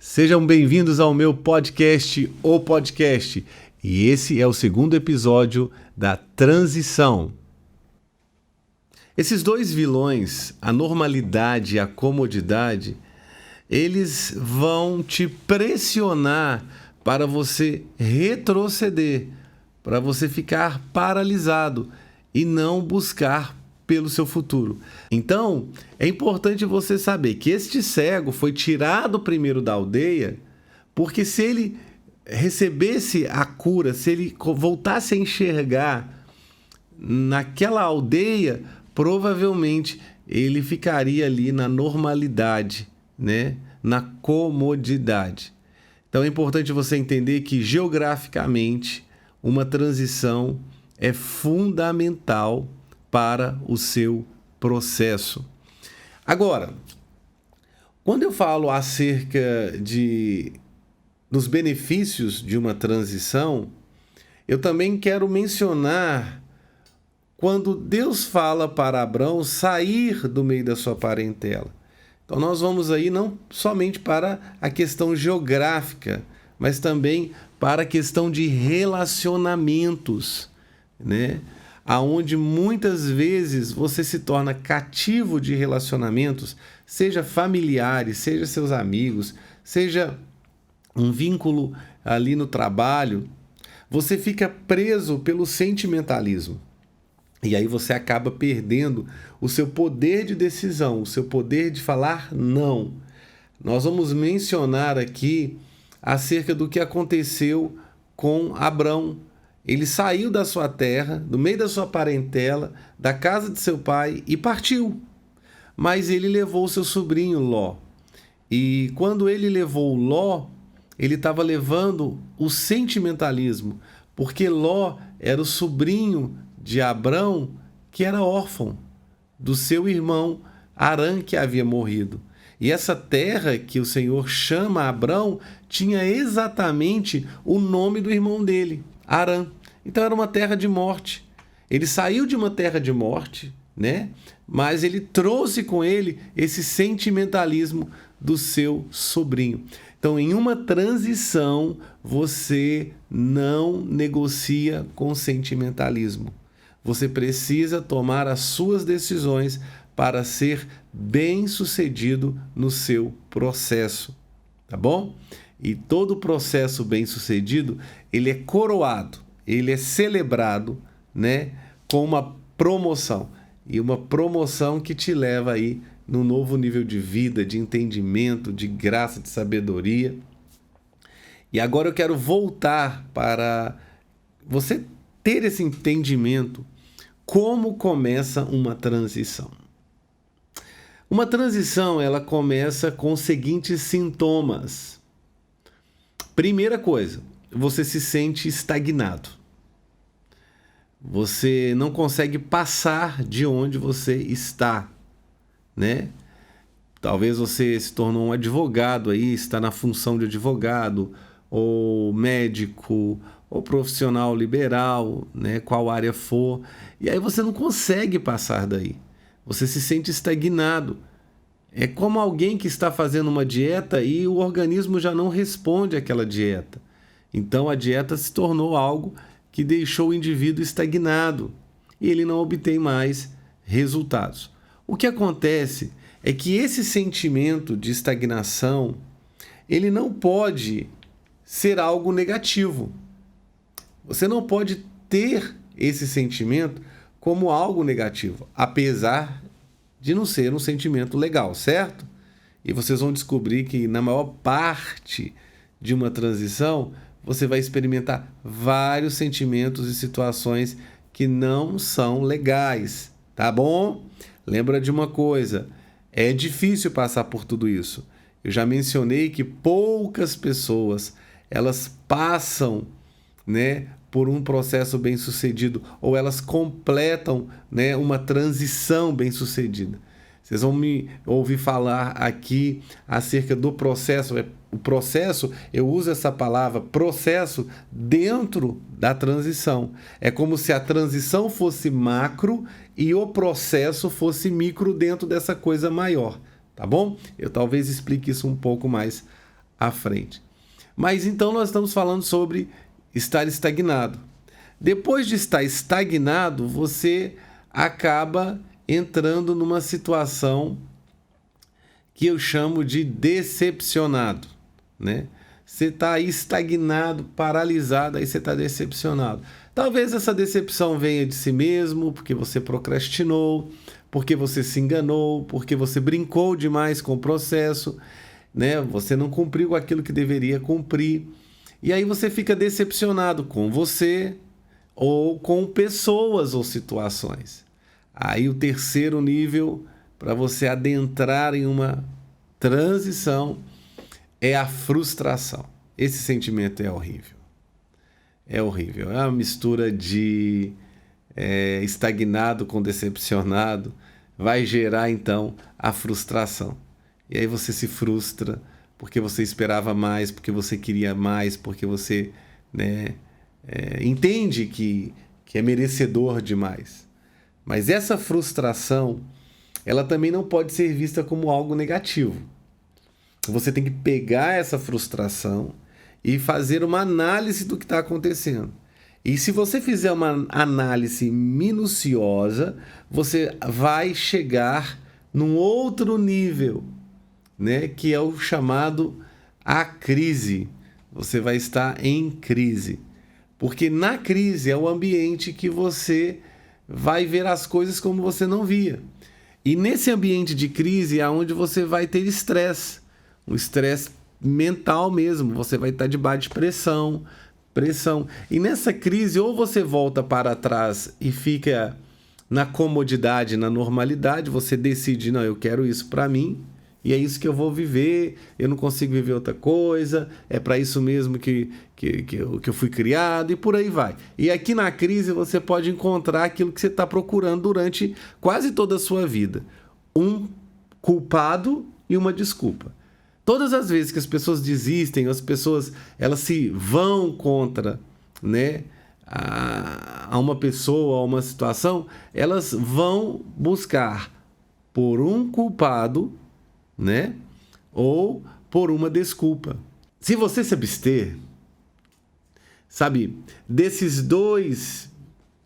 Sejam bem-vindos ao meu podcast, O Podcast. E esse é o segundo episódio da Transição. Esses dois vilões, a normalidade e a comodidade, eles vão te pressionar para você retroceder, para você ficar paralisado e não buscar pelo seu futuro. Então, é importante você saber que este cego foi tirado primeiro da aldeia, porque se ele recebesse a cura, se ele voltasse a enxergar naquela aldeia, provavelmente ele ficaria ali na normalidade, né? Na comodidade. Então é importante você entender que geograficamente uma transição é fundamental para o seu processo. Agora, quando eu falo acerca dos benefícios de uma transição, eu também quero mencionar quando Deus fala para Abrão sair do meio da sua parentela. Então nós vamos aí não somente para a questão geográfica, mas também para a questão de relacionamentos, né? Aonde muitas vezes você se torna cativo de relacionamentos, seja familiares, seja seus amigos, seja um vínculo ali no trabalho, você fica preso pelo sentimentalismo. E aí você acaba perdendo o seu poder de decisão, o seu poder de falar não. Nós vamos mencionar aqui acerca do que aconteceu com Abrão. Ele saiu da sua terra, do meio da sua parentela, da casa de seu pai e partiu. Mas ele levou seu sobrinho Ló. E quando ele levou Ló, ele estava levando o sentimentalismo, porque Ló era o sobrinho de Abrão, que era órfão, do seu irmão Harã, que havia morrido. E essa terra que o Senhor chama Abrão tinha exatamente o nome do irmão dele, Harã. Então era uma terra de morte. Ele saiu de uma terra de morte, né? Mas ele trouxe com ele esse sentimentalismo do seu sobrinho. Então, em uma transição, você não negocia com sentimentalismo. Você precisa tomar as suas decisões para ser bem-sucedido no seu processo, tá bom? E todo processo bem-sucedido, ele é coroado, ele é celebrado, né, com uma promoção. E uma promoção que te leva aí num novo nível de vida, de entendimento, de graça, de sabedoria. E agora eu quero voltar para você ter esse entendimento. Como começa uma transição? Uma transição, ela começa com os seguintes sintomas. Primeira coisa, você se sente estagnado. Você não consegue passar de onde você está, né? Talvez você se tornou um advogado aí, está na função de advogado, ou médico, ou profissional liberal, né? Qual área for. E aí você não consegue passar daí. Você se sente estagnado. É como alguém que está fazendo uma dieta e o organismo já não responde àquela dieta. Então a dieta se tornou algo que deixou o indivíduo estagnado e ele não obtém mais resultados. O que acontece é que esse sentimento de estagnação, ele não pode ser algo negativo. Você não pode ter esse sentimento como algo negativo, apesar de não ser um sentimento legal, certo? E vocês vão descobrir que na maior parte de uma transição, você vai experimentar vários sentimentos e situações que não são legais, tá bom? Lembra de uma coisa, é difícil passar por tudo isso. Eu já mencionei que poucas pessoas, elas passam, né, por um processo bem-sucedido, ou elas completam, né, uma transição bem-sucedida. Vocês vão me ouvir falar aqui acerca do processo. O processo, eu uso essa palavra processo dentro da transição. É como se a transição fosse macro e o processo fosse micro dentro dessa coisa maior, tá bom? Eu talvez explique isso um pouco mais à frente. Mas então nós estamos falando sobre estar estagnado. Depois de estar estagnado, você acaba entrando numa situação que eu chamo de decepcionado, né? Você está aí estagnado, paralisado, aí você está decepcionado. Talvez essa decepção venha de si mesmo, porque você procrastinou, porque você se enganou, porque você brincou demais com o processo, né? Você não cumpriu aquilo que deveria cumprir. E aí você fica decepcionado com você ou com pessoas ou situações. Aí o terceiro nível para você adentrar em uma transição é a frustração. Esse sentimento é horrível. É horrível. É uma mistura de estagnado com decepcionado. Vai gerar, então, a frustração. E aí você se frustra porque você esperava mais, porque você queria mais, porque você, né, entende que é merecedor demais. Mas essa frustração, ela também não pode ser vista como algo negativo. Você tem que pegar essa frustração e fazer uma análise do que está acontecendo. E se você fizer uma análise minuciosa, você vai chegar num outro nível, né, que é o chamado a crise. Você vai estar em crise. Porque na crise é o ambiente que você vai ver as coisas como você não via. E nesse ambiente de crise é onde você vai ter estresse. Um estresse mental mesmo, você vai estar debaixo de pressão. E nessa crise, ou você volta para trás e fica na comodidade, na normalidade, você decide, não, eu quero isso para mim, e é isso que eu vou viver, eu não consigo viver outra coisa, é para isso mesmo que eu fui criado, e por aí vai. E aqui na crise você pode encontrar aquilo que você está procurando durante quase toda a sua vida. Um culpado e uma desculpa. Todas as vezes que as pessoas desistem, as pessoas elas se vão contra, né, a uma pessoa, a uma situação, elas vão buscar por um culpado, né, ou por uma desculpa. Se você se abster, sabe, desses dois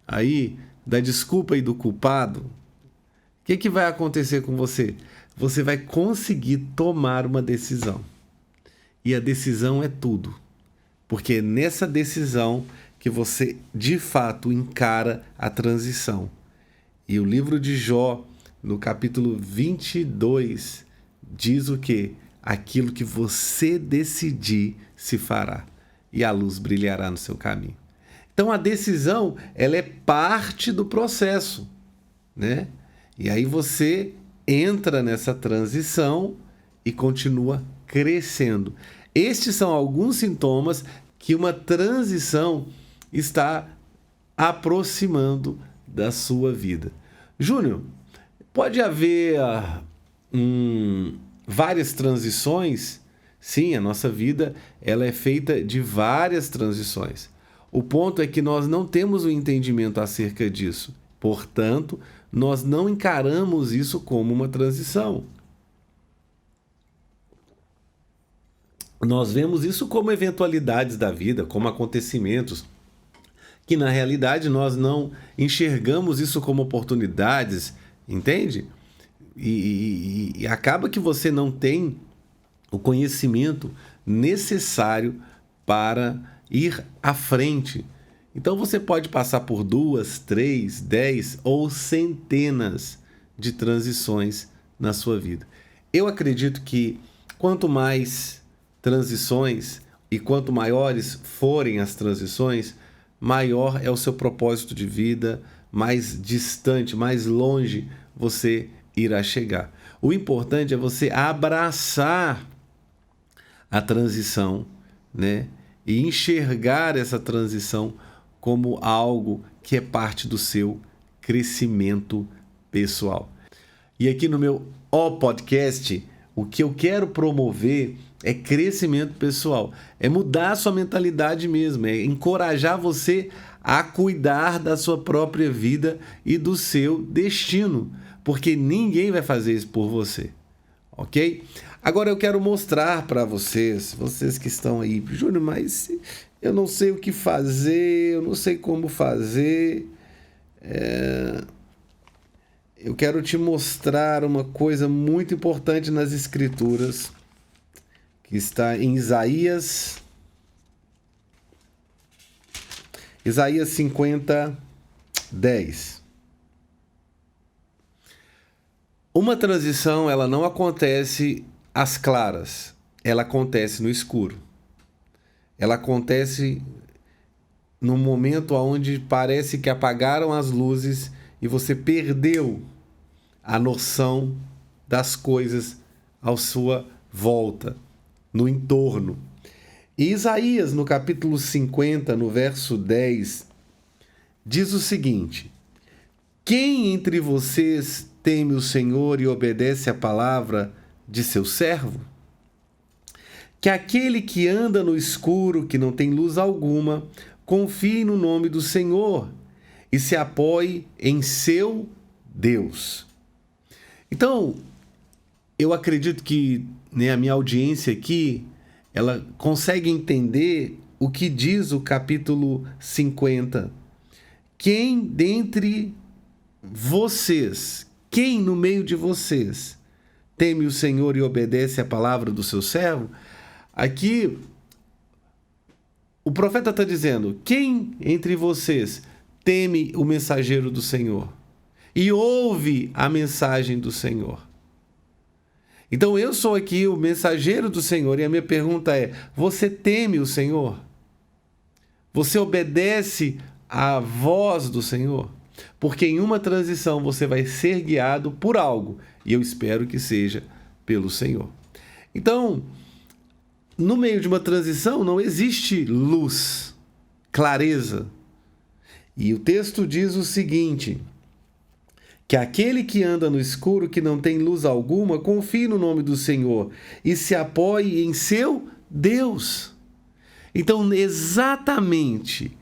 aí, da desculpa e do culpado, o que vai acontecer com você? Você vai conseguir tomar uma decisão. E a decisão é tudo. Porque é nessa decisão que você, de fato, encara a transição. E o livro de Jó, no capítulo 22, diz o quê? Aquilo que você decidir se fará. E a luz brilhará no seu caminho. Então, a decisão, ela é parte do processo, né? E aí você entra nessa transição e continua crescendo. Estes são alguns sintomas que uma transição está aproximando da sua vida. Júnior, pode haver várias transições? Sim, a nossa vida ela é feita de várias transições. O ponto é que nós não temos o entendimento acerca disso. Portanto, nós não encaramos isso como uma transição. Nós vemos isso como eventualidades da vida, como acontecimentos, que na realidade nós não enxergamos isso como oportunidades, entende? E acaba que você não tem o conhecimento necessário para ir à frente. Então você pode passar por 2, 3, 10 ou centenas de transições na sua vida. Eu acredito que quanto mais transições e quanto maiores forem as transições, maior é o seu propósito de vida, mais distante, mais longe você irá chegar. O importante é você abraçar a transição, né? E enxergar essa transição como algo que é parte do seu crescimento pessoal. E aqui no meu podcast, o que eu quero promover é crescimento pessoal, é mudar a sua mentalidade mesmo, é encorajar você a cuidar da sua própria vida e do seu destino, porque ninguém vai fazer isso por você. ok? Agora eu quero mostrar para vocês que estão aí, Júnior, mas eu não sei o que fazer, eu não sei como fazer. Eu quero te mostrar uma coisa muito importante nas Escrituras, que está em Isaías 50, 10. Uma transição, ela não acontece às claras, ela acontece no escuro. Ela acontece no momento onde parece que apagaram as luzes e você perdeu a noção das coisas à sua volta, no entorno. E Isaías, no capítulo 50, no verso 10, diz o seguinte: quem entre vocês teme o Senhor e obedece à palavra de seu servo? Que aquele que anda no escuro, que não tem luz alguma, confie no nome do Senhor e se apoie em seu Deus. Então, eu acredito que a minha audiência aqui, ela consegue entender o que diz o capítulo 50. Quem dentre vocês, quem no meio de vocês teme o Senhor e obedece à palavra do seu servo? Aqui, o profeta está dizendo: quem entre vocês teme o mensageiro do Senhor e ouve a mensagem do Senhor? Então eu sou aqui o mensageiro do Senhor e a minha pergunta é: você teme o Senhor? Você obedece à voz do Senhor? Porque em uma transição você vai ser guiado por algo, e eu espero que seja pelo Senhor. Então, no meio de uma transição não existe luz, clareza. E o texto diz o seguinte: que aquele que anda no escuro, que não tem luz alguma, confie no nome do Senhor e se apoie em seu Deus. Então, exatamente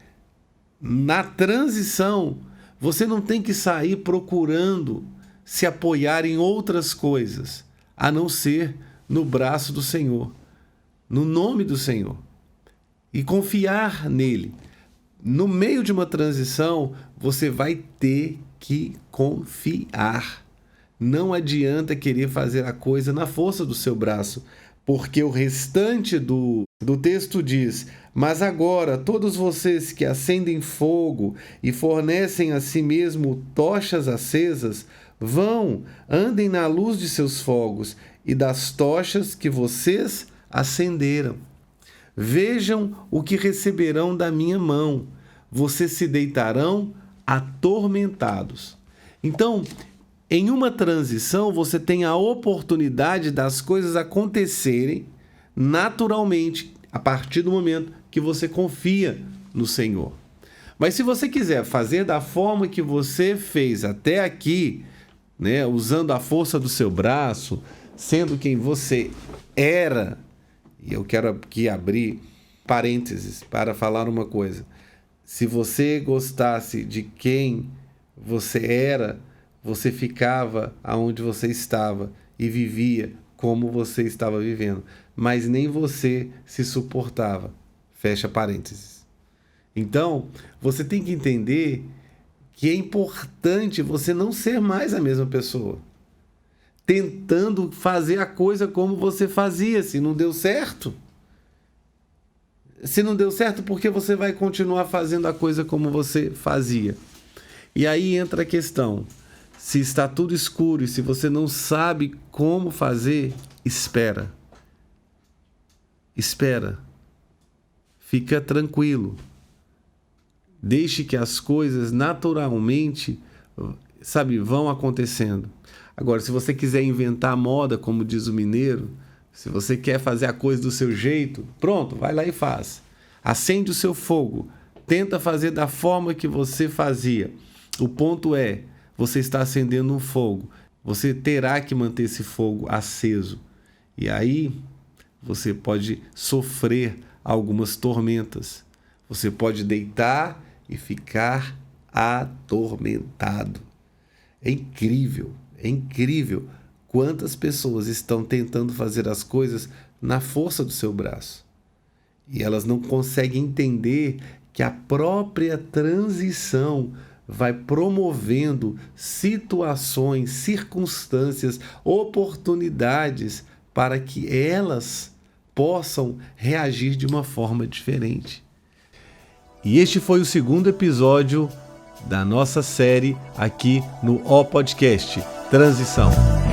na transição, você não tem que sair procurando se apoiar em outras coisas, a não ser no braço do Senhor, no nome do Senhor, e confiar nele. No meio de uma transição, você vai ter que confiar. Não adianta querer fazer a coisa na força do seu braço, porque o restante do texto diz: mas agora todos vocês que acendem fogo e fornecem a si mesmo tochas acesas, andem na luz de seus fogos e das tochas que vocês acenderam. Vejam o que receberão da minha mão. Vocês se deitarão atormentados. Então, em uma transição, você tem a oportunidade das coisas acontecerem naturalmente, a partir do momento que você confia no Senhor. Mas se você quiser fazer da forma que você fez até aqui, usando a força do seu braço, sendo quem você era, e eu quero aqui abrir parênteses para falar uma coisa: se você gostasse de quem você era, você ficava aonde você estava e vivia como você estava vivendo, mas nem você se suportava. Fecha parênteses. Então, você tem que entender que é importante você não ser mais a mesma pessoa, tentando fazer a coisa como você fazia. Se não deu certo, por que você vai continuar fazendo a coisa como você fazia? E aí entra a questão: se está tudo escuro e se você não sabe como fazer, espera. Espera. Fica tranquilo. Deixe que as coisas naturalmente, vão acontecendo. Agora, se você quiser inventar moda, como diz o mineiro, se você quer fazer a coisa do seu jeito, pronto, vai lá e faz. Acende o seu fogo. Tenta fazer da forma que você fazia. O ponto é, você está acendendo um fogo. Você terá que manter esse fogo aceso. E aí, você pode sofrer algumas tormentas. Você pode deitar e ficar atormentado. É incrível Quantas pessoas estão tentando fazer as coisas na força do seu braço e elas não conseguem entender que a própria transição vai promovendo situações, circunstâncias, oportunidades para que elas possam reagir de uma forma diferente. E este foi o segundo episódio da nossa série aqui no O Podcast Transição.